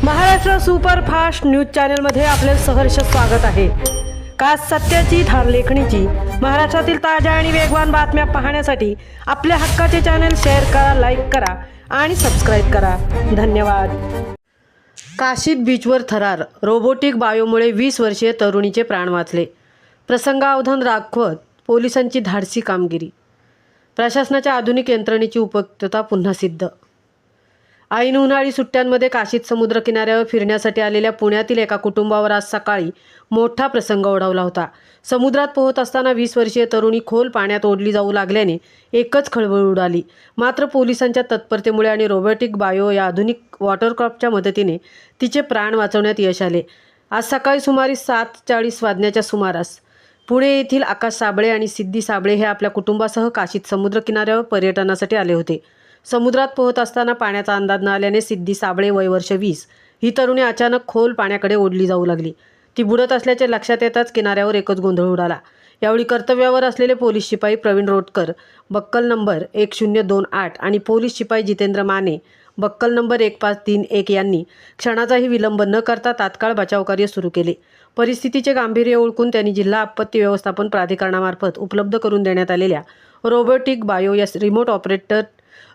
Maharashtra superfast news चॅनलमध्ये आपले सहर्ष स्वागत आहे। खास सत्याची थार लेखणीची महाराष्ट्रातील ताज्या आणि वेगवान बातम्या पाहण्यासाठी आपल्या हक्काचे चॅनल शेअर करा, लाईक करा आणि सबस्क्राईब करा। धन्यवाद। काशीद बीचवर थरार, रोबोटिक बायोमुळे 20 वर्षीय तरुणीचे प्राण वाचले। प्रसंगावधान राखवत पोलिसांची धाडसी कामगिरी, प्रशासनाच्या आधुनिक यंत्रणेची उपयुक्तता पुन्हा सिद्ध। ऐन उन्हाळी सुट्ट्यांमध्ये काशीद समुद्र किनाऱ्यावर फिरण्यासाठी आलेल्या पुण्यातील एका कुटुंबावर आज सकाळी मोठा प्रसंग ओढवला होता। समुद्रात पोहत असताना 20 वर्षीय तरुणी खोल पाण्यात ओढली जाऊ लागल्याने एकच खळबळ उडाली। मात्र पोलिसांच्या तत्परतेमुळे आणि रोबोटिक बायो या आधुनिक वॉटरक्राफ्टच्या मदतीने तिचे प्राण वाचवण्यात यश आले। आज सकाळी सुमारे 7:40 वाजण्याच्या सुमारास पुणे येथील आकाश साबळे आणि सिद्धी साबळे हे आपल्या कुटुंबासह काशीद समुद्र किनाऱ्यावर पर्यटनासाठी आले होते। समुद्रात पोहत असताना पाण्याचा अंदाज न आल्याने सिद्धी साबळे वय वर्ष 20 ही तरुणी अचानक खोल पाण्याकडे ओढली जाऊ लागली। ती बुडत असल्याचे लक्षात येताच किनाऱ्यावर एकच गोंधळ उडाला। यावेळी कर्तव्यावर असलेले पोलीस शिपाई प्रवीण रोटकर बक्कल नंबर 1028 आणि पोलीस शिपाई जितेंद्र माने बक्कल नंबर 1531 यांनी क्षणाचाही विलंब न करता तात्काळ बचावकार्य सुरू केले। परिस्थितीचे गांभीर्य ओळखून त्यांनी जिल्हा आपत्ती व्यवस्थापन प्राधिकरणामार्फत उपलब्ध करून देण्यात आलेल्या रोबोटिक बायो या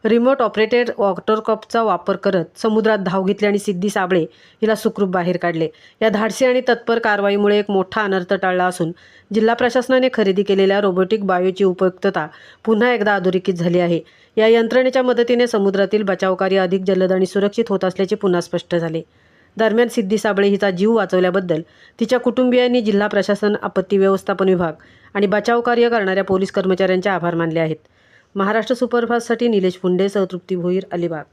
रिमोट ऑपरेटेड वॉटरक्राफ्टचा वापर करत समुद्रात धाव घेतली आणि सिद्धी साबळे हिला सुखरूप बाहेर काढले। या धाडसी आणि तत्पर कारवाईमुळे एक मोठा अनर्थ टळला असून जिल्हा प्रशासनाने खरेदी केलेल्या रोबोटिक बायोची उपयुक्तता पुन्हा एकदा अधोरेखित झाली आहे। या यंत्रणेच्या मदतीने समुद्रातील बचावकार्य अधिक जलद आणि सुरक्षित होत असल्याचे पुन्हा स्पष्ट झाले। दरम्यान सिद्धी साबळे हिचा जीव वाचवल्याबद्दल तिच्या कुटुंबियांनी जिल्हा प्रशासन, आपत्ती व्यवस्थापन विभाग आणि बचावकार्य करणाऱ्या पोलीस कर्मचाऱ्यांचे आभार मानले आहेत। महाराष्ट्र सुपरफास्टसाठी निलेश पुंडे, तृप्ती भोईर, अलिबाग।